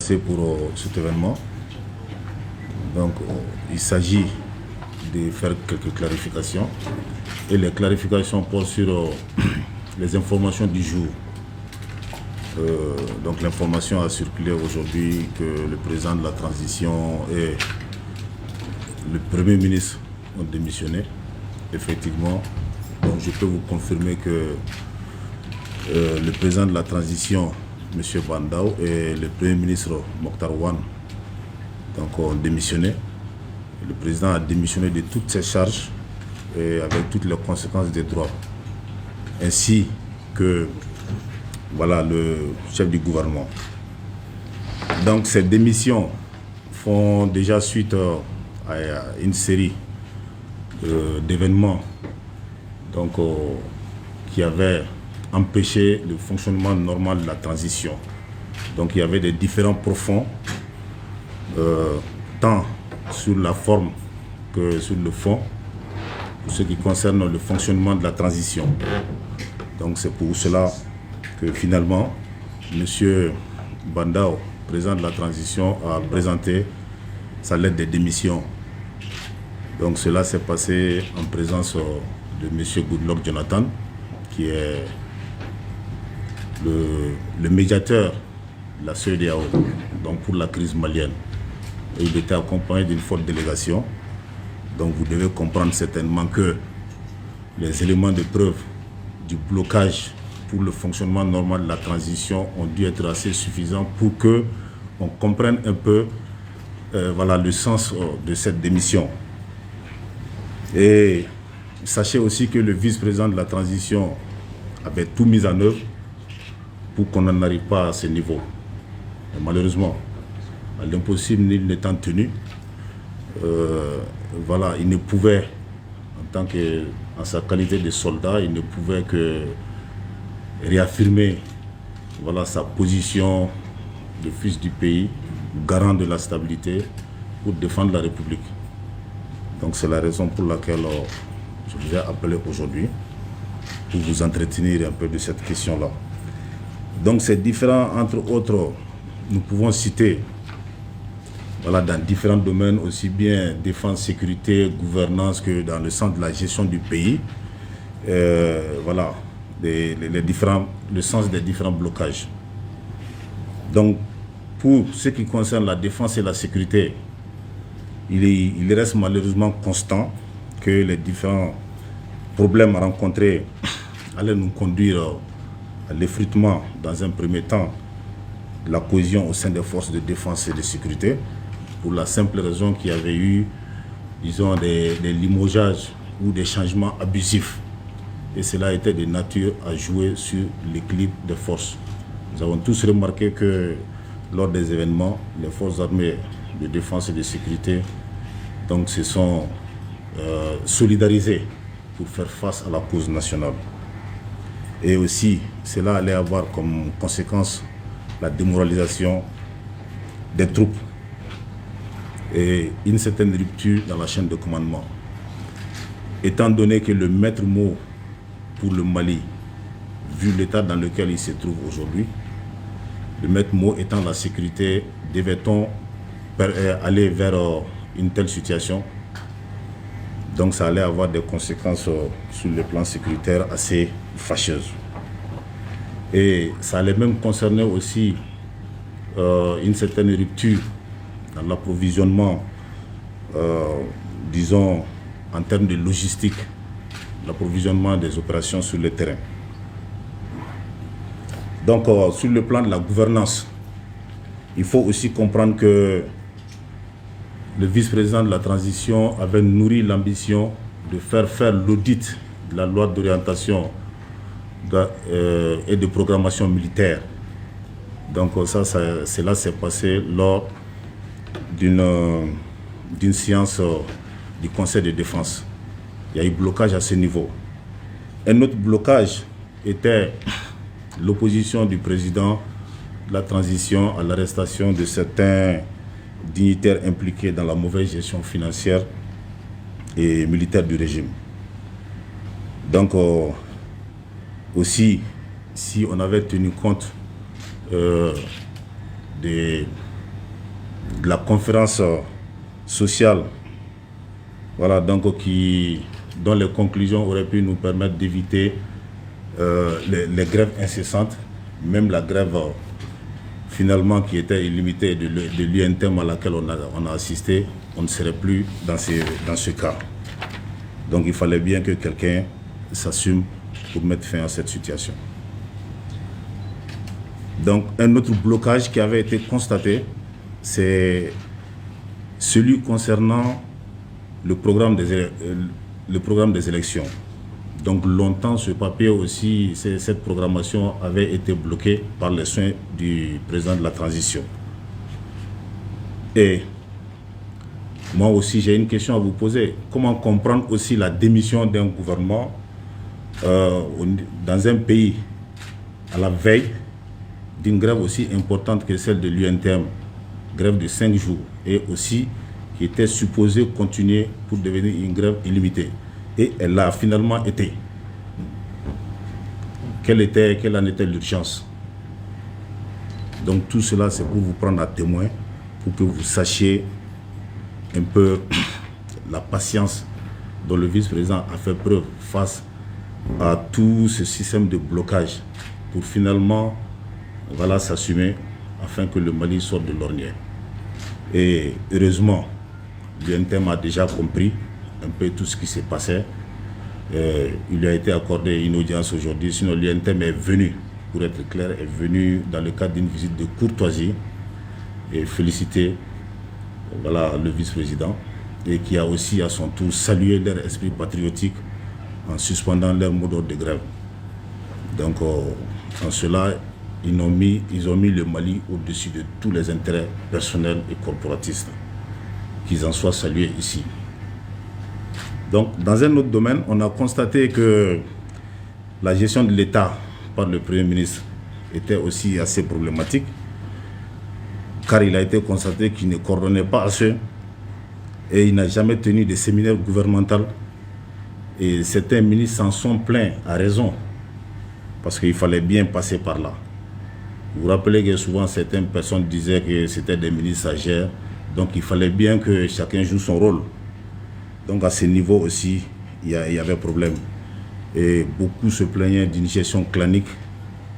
C'est pour cet événement. Donc, il s'agit de faire quelques clarifications. Et les clarifications portent sur les informations du jour. Donc, l'information a circulé aujourd'hui que le président de la transition et le Premier ministre ont démissionné. Effectivement, donc je peux vous confirmer que le président de la transition, M. Bandao, et le Premier ministre Mokhtar Wan ont démissionné. Le président a démissionné de toutes ses charges et avec toutes les conséquences des droits. Ainsi que le chef du gouvernement. Donc ces démissions font déjà suite à une série d'événements qui avaient empêché le fonctionnement normal de la transition. Donc il y avait des différends profonds, tant sur la forme que sur le fond, pour ce qui concerne le fonctionnement de la transition. Donc c'est pour cela que finalement, M. Bandao, président de la transition, a présenté sa lettre de démission. Donc cela s'est passé en présence de M. Goodluck Jonathan, qui est le médiateur de la CEDEAO, donc pour la crise malienne. Et il était accompagné d'une forte délégation. Donc vous devez comprendre certainement que les éléments de preuve du blocage pour le fonctionnement normal de la transition ont dû être assez suffisants pour que on comprenne un peu le sens de cette démission. Et sachez aussi que le vice-président de la transition avait tout mis en œuvre pour qu'on n'en arrive pas à ce niveau. Et malheureusement, à l'impossible nul n'étant tenu, il ne pouvait, en sa qualité de soldat, il ne pouvait que réaffirmer sa position de fils du pays, garant de la stabilité, pour défendre la République. Donc c'est la raison pour laquelle je vous ai appelé aujourd'hui, pour vous entretenir un peu de cette question-là. Donc c'est différent, entre autres, nous pouvons citer dans différents domaines, aussi bien défense, sécurité, gouvernance, que dans le sens de la gestion du pays. Le sens des différents blocages. Donc, pour ce qui concerne la défense et la sécurité, il reste malheureusement constant que les différents problèmes rencontrés allaient nous conduire à l'effritement, dans un premier temps, de la cohésion au sein des forces de défense et de sécurité, pour la simple raison qu'il y avait eu, disons, des limogeages ou des changements abusifs. Et cela était de nature à jouer sur l'équilibre des forces. Nous avons tous remarqué que lors des événements, les forces armées de défense et de sécurité se sont solidarisées pour faire face à la cause nationale. Et aussi, cela allait avoir comme conséquence la démoralisation des troupes et une certaine rupture dans la chaîne de commandement. Étant donné que le maître mot pour le Mali, vu l'état dans lequel il se trouve aujourd'hui, le maître mot étant la sécurité, devait-on aller vers une telle situation? Donc ça allait avoir des conséquences sur le plan sécuritaire assez fâcheuses. Et ça allait même concerner aussi une certaine rupture dans l'approvisionnement, disons, en termes de logistique, l'approvisionnement des opérations sur le terrain. Donc, sur le plan de la gouvernance, il faut aussi comprendre que le vice-président de la transition avait nourri l'ambition de faire l'audit de la loi d'orientation et de programmation militaire. Donc, cela s'est passé lors d'une séance du Conseil de défense. Il y a eu blocage à ce niveau. Un autre blocage était l'opposition du président de la transition à l'arrestation de certains dignitaires impliqués dans la mauvaise gestion financière et militaire du régime. Donc, aussi, si on avait tenu compte des de la conférence sociale, voilà, donc dont les conclusions auraient pu nous permettre d'éviter les grèves incessantes, même la grève finalement qui était illimitée de l'UNTEM à laquelle on a assisté, on ne serait plus dans ce cas. Donc il fallait bien que quelqu'un s'assume pour mettre fin à cette situation. Donc un autre blocage qui avait été constaté, c'est celui concernant le programme des élections. Donc longtemps, ce papier aussi, cette programmation avait été bloquée par les soins du président de la transition. Et moi aussi, j'ai une question à vous poser. Comment comprendre aussi la démission d'un gouvernement dans un pays à la veille d'une grève aussi importante que celle de l'UNTM, grève de 5 jours, et aussi qui était supposée continuer pour devenir une grève illimitée. Et elle a finalement été. Quelle en était l'urgence? Donc tout cela, c'est pour vous prendre à témoin, pour que vous sachiez un peu la patience dont le vice-président a fait preuve face à tout ce système de blocage pour finalement s'assumer afin que le Mali sorte de l'ornière. Et heureusement, l'UNTEM a déjà compris un peu tout ce qui s'est passé. Il lui a été accordé une audience aujourd'hui, sinon l'UNTEM est venu, pour être clair, est venu dans le cadre d'une visite de courtoisie et féliciter le vice-président, et qui a aussi à son tour salué leur esprit patriotique en suspendant leur mot d'ordre de grève. Donc en cela, ils ont mis le Mali au-dessus de tous les intérêts personnels et corporatistes. Qu'ils en soient salués ici. Donc, dans un autre domaine, on a constaté que la gestion de l'État par le Premier ministre était aussi assez problématique, car il a été constaté qu'il ne coordonnait pas assez et il n'a jamais tenu de séminaire gouvernemental. Et certains ministres s'en sont plaints à raison, parce qu'il fallait bien passer par là. Vous vous rappelez que souvent certaines personnes disaient que c'était des ministres stagiaires, donc il fallait bien que chacun joue son rôle. Donc à ce niveau aussi, il y avait problème. Et beaucoup se plaignaient d'une gestion clanique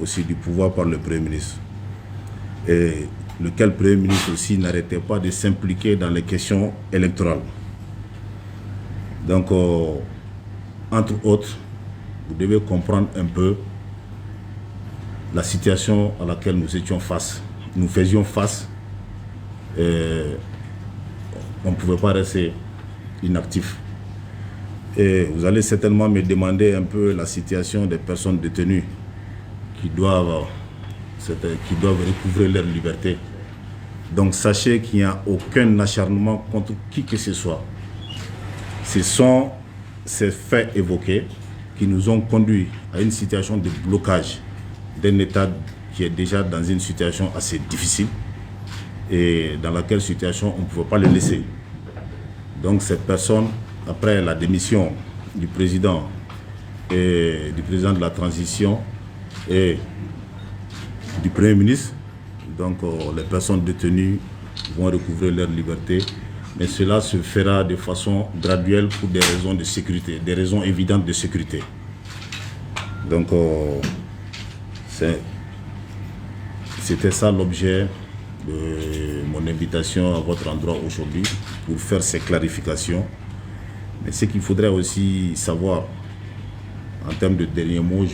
aussi du pouvoir par le Premier ministre. Et lequel Premier ministre aussi n'arrêtait pas de s'impliquer dans les questions électorales. Donc, entre autres, vous devez comprendre un peu la situation à laquelle nous étions face. Nous faisions face. On ne pouvait pas rester inactif. Et vous allez certainement me demander un peu la situation des personnes détenues qui doivent recouvrer leur liberté. Donc sachez qu'il n'y a aucun acharnement contre qui que ce soit. Ce sont ces faits évoqués qui nous ont conduits à une situation de blocage d'un État qui est déjà dans une situation assez difficile et dans laquelle situation on ne pouvait pas le laisser. Donc ces personnes, après la démission du président et du président de la transition et du Premier ministre, donc les personnes détenues vont recouvrer leur liberté, mais cela se fera de façon graduelle pour des raisons de sécurité, des raisons évidentes de sécurité. Donc c'était ça l'objet de mon invitation à votre endroit aujourd'hui, pour faire ces clarifications. Mais ce qu'il faudrait aussi savoir, en termes de derniers mots,